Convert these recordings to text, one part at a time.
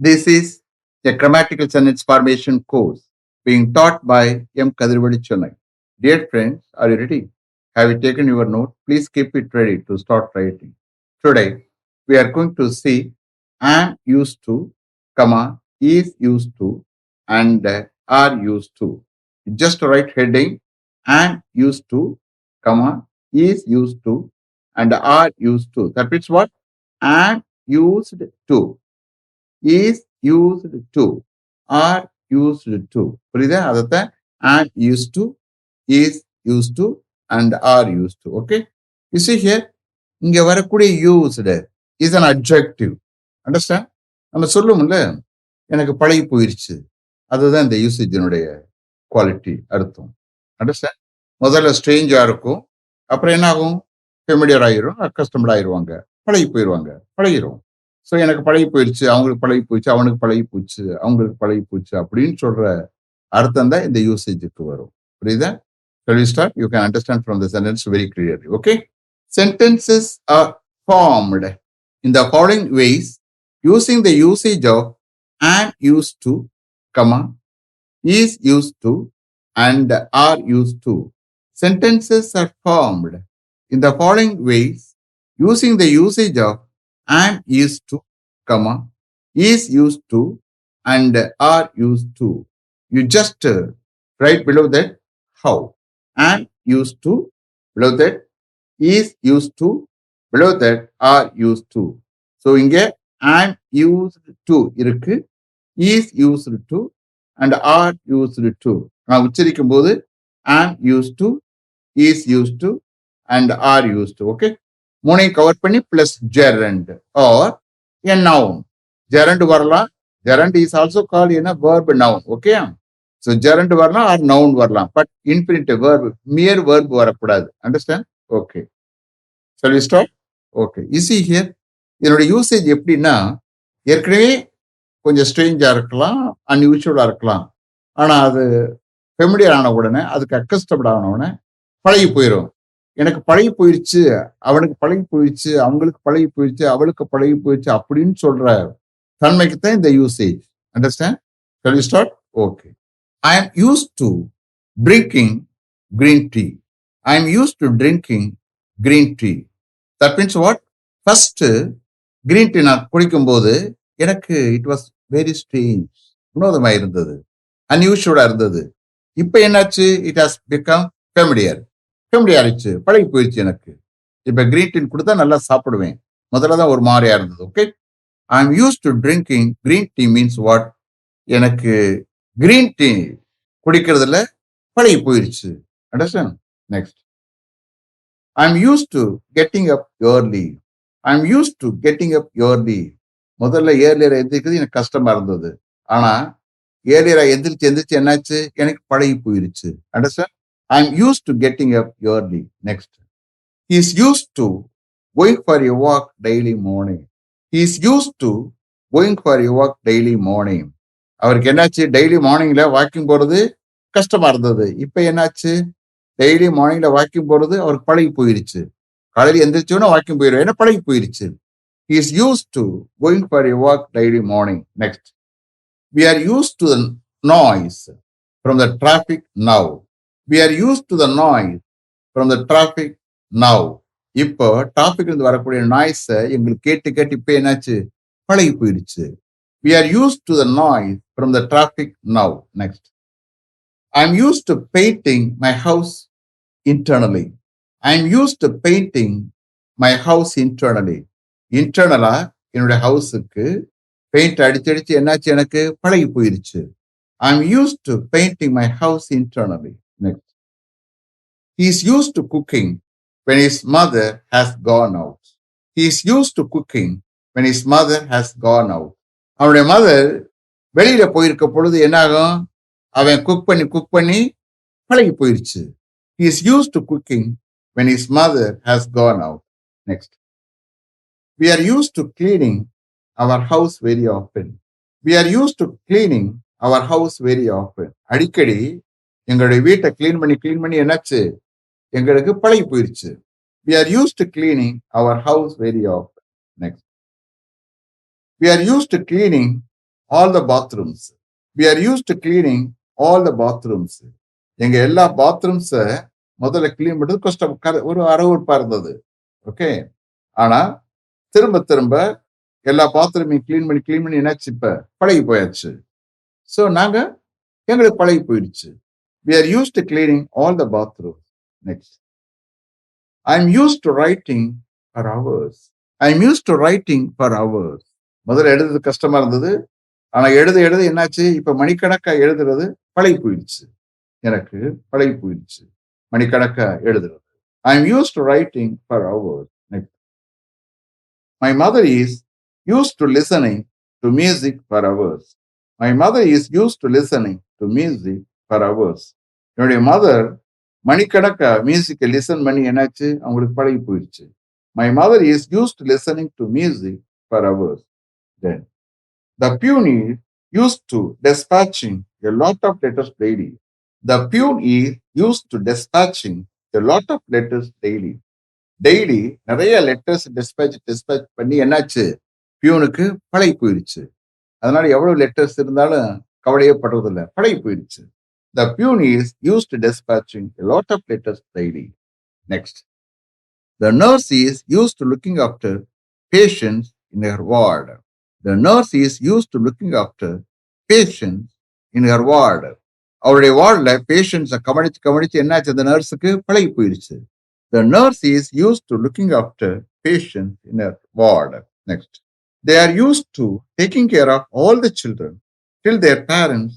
This is a grammatical sentence formation course being taught by M. Kadirvadi Chennai. Dear friends, are you ready? Have you taken your note? Please keep it ready to start writing. Today, we are going to see am used to, comma, is used to, and are used to. Just write heading am used to, comma, is used to, and are used to. That means what? Am used to. is used to are used to புரியுதா அதத்தான் and used to is used to and are used to okay you see here இங்க வரக்கூடிய used is an adjective understand நம்ம சொல்லுவோம்ல எனக்கு பழகி போயிருச்சு அதுதான் இந்த யூசேஜினுடைய குவாலிட்டி அர்த்தம் அண்டர்ஸ்டாண்ட் முதல்ல ஸ்ட்ரேஞ்சா இருக்கும் அப்புறம் என்ன ஆகும் ஃபெமிலியர் ஆயிரும் அக்கஸ்டம்ட் ஆயிருவாங்க பழகி போயிடுவாங்க பழகிரும் ஸோ எனக்கு பழகி போயிடுச்சு அவங்களுக்கு பழகி போயிடுச்சு அவனுக்கு பழகி போச்சு அவங்களுக்கு பழகி போச்சு அப்படின்னு சொல்ற அர்த்தம் தான் இந்த யூசேஜுக்கு வரும் புரியுதா Shall we start? You can understand from the sentence very clearly. Okay? Sentences are formed in the following ways using the usage of am used to, comma, is used to, and are used to. Sentences are formed in the following ways using the usage of am used to, comma, is used to, and are used to. You just write below that how. Am used to, below that is used to, below that are used to. So இங்க am used to இருக்கு, is used to, and are used to. நான் உச்சரிக்கும் போது am used to, is used to, and are used to. Okay? மூணையும் cover பண்ணி plus gerund or a noun. Gerund வரலாம். Gerund is also called a verb noun. Okay? So gerund வரலாம் or noun வரலாம். But infinitive verb, mere verb வரக்கூடாது. Understand? Okay. Shall we start? Okay. You see here, இதனுடைய usage எப்படின்னா ஏற்கனவே கொஞ்சம் ஸ்ட்ரேஞ்சா இருக்கலாம், அன்யூஷுவலா இருக்கலாம். ஆனா அது ஃபெமிலியர் ஆன உடனே அதுக்கு அக்கஸ்டம்ட் ஆன உடனே பழகி போயிடும். எனக்கு பழகி போயிடுச்சு, அவனுக்கு பழகி போயிடுச்சு, அவங்களுக்கு பழகி போயிடுச்சு, அவளுக்கு பழகி போயிடுச்சு அப்படின்னு சொல்ற தன்மைக்கு தான் இந்த usage. Understand? Shall we start? Okay. I am used to drinking green tea. I am used to drinking green tea. That means what? First, green tea நான் குடிக்கும்போது எனக்கு இட் வாஸ் வெரி ஸ்ட்ரேஞ்ச், வினோதமாக இருந்தது, அன்யூஷுவலா இருந்தது. இப்போ என்னாச்சு? It has become familiar. Familiar ஆயிடுச்சு, பழகி போயிடுச்சு எனக்கு. இப்போ கிரீன் டீ கொடுத்தா நல்லா சாப்பிடுவேன். முதல்ல தான் ஒரு மாதிரியா இருந்தது. Okay, I am use to drinking green tea means what? எனக்கு கிரீன் டீ குடிக்கிறதுல பழகி போயிடுச்சு. Understand? Next, I am use to getting up early. I am use to getting up early. முதல்ல ஏர்லியரா எந்திரிக்கிறது எனக்கு கஷ்டமா இருந்தது. ஆனா ஏர்லியரா எந்திரிச்சு என்னாச்சு? எனக்கு பழகி போயிருச்சு. Understand? I am use to getting up early. Next, he is used to going for a walk daily morning. He is used to going for a walk daily morning. அவருக்கு என்னாச்சு? டெய்லி மார்னிங்ல வாக்கிங் போறது கஷ்டமா இருந்தது. இப்ப என்னாச்சு? Daily மார்னிங்ல walking போறது அவருக்கு பழகி போயிருச்சு. காலையில் எந்திரிச்சோன்னா வாக்கிங் போயிடும், ஏன்னா பழகி போயிருச்சு. He is used to going for a walk daily morning. Next, we are used to the noise from the traffic now. We are used to the noise from the traffic now. இப்போ traffic இருந்து வரக்கூடிய noise எங்களுக்கு கேட்டு கேட்டு இப்போ என்னாச்சு? பழகி போயிடுச்சு. We are used to the noise from the traffic now. Next, I'm used to painting my house internally. I'm used to painting my house internally. இன்டர்னலா என்னுடைய ஹவுஸுக்கு பெயிண்ட் அடிச்சு என்னாச்சு? எனக்கு பழகி போயிருச்சு. I'm used to painting my house internally. Next, he is used to cooking when his mother has gone out. He is used to cooking when his mother has gone out. அவனுடைய mother வெளியில போயிருக்க பொழுது என்னாகும்? அவன் cook பண்ணி பழகி போயிருச்சு. He is used to cooking when his mother has gone out. Next, we are used to cleaning our house very often. We are used to cleaning our house very often. அடிக்கடி எங்களுடைய வீட்டை clean பண்ணி என்னாச்சு? எங்களுக்கு பழகி போயிருச்சு. We are used to cleaning our house very often. Next, we are used to cleaning all the bathrooms. We are used to cleaning all the bathrooms. எங்க எல்லா பாத்ரூம்ஸ முதல்ல கிளீன் பண்றது கஷ்டம், ஒரு அறவுறுப்பா இருந்தது. ஓகே. ஆனா திரும்ப திரும்ப எல்லா பாத்ரூமையும் கிளீன் பண்ணி என்னாச்சு, இப்ப பழகி போயாச்சு. ஸோ எங்களுக்கு பழகி போயிடுச்சு. We are used to cleaning all the bathrooms. Next. I'm used to writing for hours. I'm used to writing for hours. முதல்ல எழுதுறது கஷ்டமா இருந்தது. ஆனா எழுத என்னாச்சு, இப்ப மணிக்கணக்கா எழுதுறது பழகி போயிடுச்சு. எனக்கு பழகி போயிடுச்சு மணிக்கணக்கா எழுதுறது. I'm used to writing for hours. Next. My mother is used to listening to music for hours. My mother is used to listening to music for hours. என்னுடைய மதர் மணிக்கணக்கா மியூசிக்கை லிசன் பண்ணி என்னாச்சு, அவங்களுக்கு பழகி போயிடுச்சு. My mother is used to listening to music for hours. Then the peon is used to dispatching a lot of letters daily. The peon is used to dispatching a lot of letters daily. Daily நிறைய letters dispatch பண்ணி என்னாச்சு, பியூனுக்கு பழகி போயிடுச்சு. அதனால எவ்வளவு letters இருந்தாலும் கவலையே படுறதில்லை, பழகி போயிடுச்சு. The peon is used to dispatching a lot of letters daily. Next. The nurse is used to looking after patients in her ward. The nurse is used to looking after patients in her ward. அவருடைய வார்டில் பேஷண்ட்ஸை கவனிச்சு என்னாச்சு, அந்த நர்ஸுக்கு பழகி போயிடுச்சு. The nurse is used to looking after patients in her ward. Next. They are used to taking care of all the children till their parents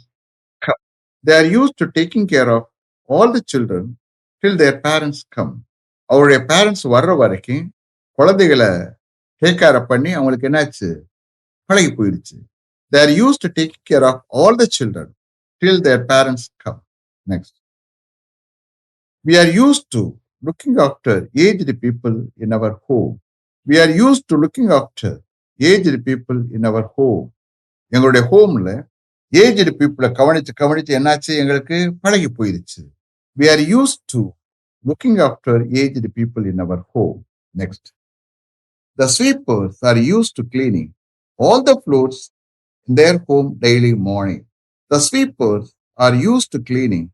come. They are used to taking care of all the children till their parents come. அவருடைய parents வர்ற வரைக்கும் குழந்தைகளை take care பண்ணி அவங்களுக்கு என்னாச்சு, பழகி போயிடுச்சு. They are used to taking care of all the children till their parents come. Next. We are used to looking after aged people in our home. We are used to looking after aged people in our home. எங்களுடைய ஹோம்ல aged பீப்புளை கவனிச்சு என்னாச்சு, எங்களுக்கு பழகி போயிருச்சு. We are used to looking after aged people in our home. Next. The sweepers are used to cleaning all the floors in their home daily morning. The sweepers are used to cleaning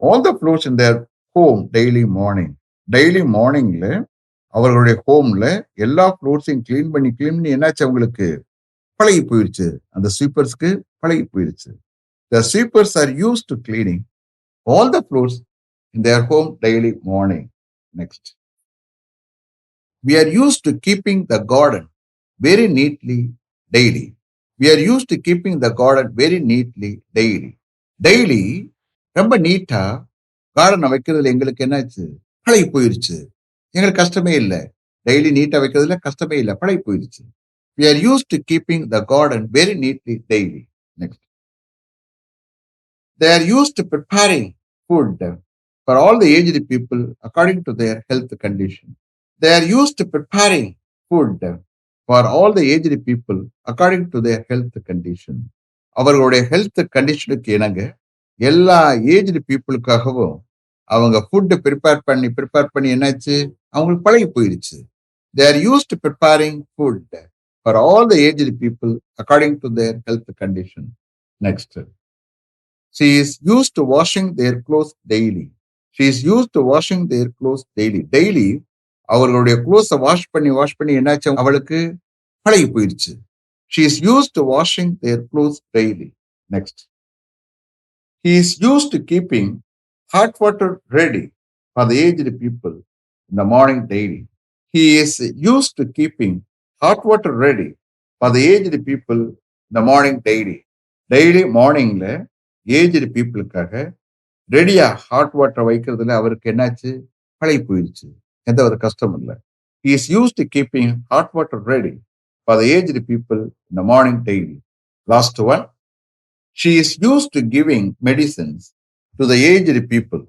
all the floors in their home daily morning. Daily மார்னிங்ல அவர்களுடைய ஹோம்ல எல்லா ஃப்ளோர்ஸையும் clean பண்ணி என்னாச்சு, அவங்களுக்கு பழகி போயிடுச்சு. அந்த ஸ்வீப்பர்ஸ்க்கு பழகி போயிடுச்சு. The sweepers are used to cleaning all the floors in their home daily morning. Next. We are used to keeping the garden very neatly daily. We are used to keeping the garden very neatly daily. Daily ரொம்ப நீட்டா கார்டனை வைக்கிறதுல எங்களுக்கு என்னாச்சு, பழகி போயிருச்சு. எங்களுக்கு கஷ்டமே இல்லை, டெய்லி நீட்டா வைக்கிறதுல கஷ்டமே இல்லை, பழகி போயிருச்சு. We are used to keeping the garden very neatly daily. Next. They are used to preparing food for all the aged people according to their health condition. They are used to preparing food for all the aged people according to their health condition. அவர்களுடைய health கண்டிஷனுக்கு இணங்க எல்லா aged பீப்புளுக்காகவும் அவங்க food prepare பண்ணி என்னாச்சு, அவங்களுக்கு பழகி போயிடுச்சு. They are used to preparing food for all the aged people according to their health condition. Next. She is used to washing their clothes daily. She is used to washing their clothes daily. Daily அவர்களுடைய க்ளோத்ஸை wash பண்ணி என்னாச்சு, அவளுக்கு பழகி போயிடுச்சு. She is used to washing their clothes daily. Next. He is used to keeping hot water ready for the aged people in the morning daily. He is used to keeping hot water ready for the aged people in the morning daily. Daily morningல aged பீப்புளுக்காக ரெடியா hot water வைக்கிறதுல அவருக்கு என்னாச்சு, பழகி போயிடுச்சு. எந்த ஒரு கஷ்டம் இல்லை. He is used to keeping hot water ready for the aged people in the morning daily. Last one. She is used to giving medicines to the aged people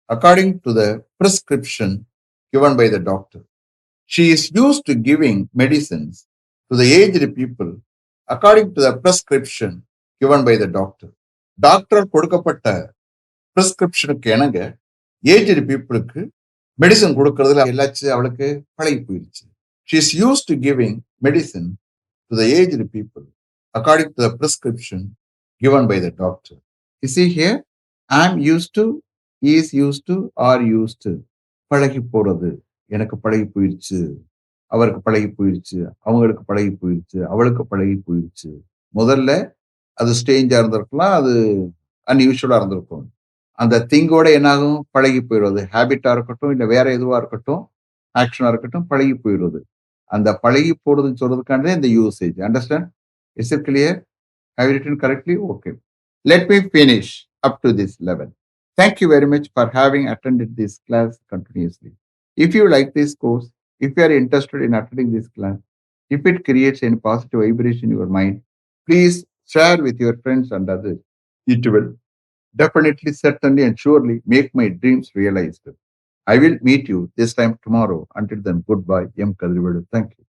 according to the prescription given by the doctor. She is used to giving medicines to the aged people according to the prescription given by the doctor. Doctor கொடுக்கப்பட்ட பிரிஸ்கிரிப்ஷனுக்கு இணங்க aged பீப்புளுக்கு medicine கொடுக்கறதுல எல்லாச்சும் அவளுக்கு பழகி போயிடுச்சு. She is used to giving medicine to the aged people according to the prescription given by the doctor. You see here, I'm used to, is used to, are used to. பழகி போறது. எனக்கு பழகி போயிருச்சு. அவருக்கு பழகி போயிருச்சு. அவங்களுக்கு பழகி போயிருச்சு. அவளுக்கு பழகி போயிருச்சு. முதல்ல அது ஸ்ட்ரேஞ்சா இருந்திருக்கலாம். அது அன்யூஷுவலா இருந்திருக்கும். அந்த திங்கோட என்னாகும்? பழகி போயிடுவது. ஹேபிட்டா இருக்கட்டும், இல்ல வேற எதுவா இருக்கட்டும், ஆக்ஷனா இருக்கட்டும், பழகி போயிடுவது. அந்த பழகி போறதுன்னு சொல்றதுக்கானதே இந்த usage. Understand? Is it clear? Have you written correctly? Okay. Let me finish up to this level. Thank you very much for having attended this class continuously. If you like this course, if you are interested in attending this class, if it creates any positive vibration in your mind, please share with your friends and others. It will definitely, certainly, and surely make my dreams realized. I will meet you this time tomorrow. Until then, goodbye. M. Kadrivedu. Thank you.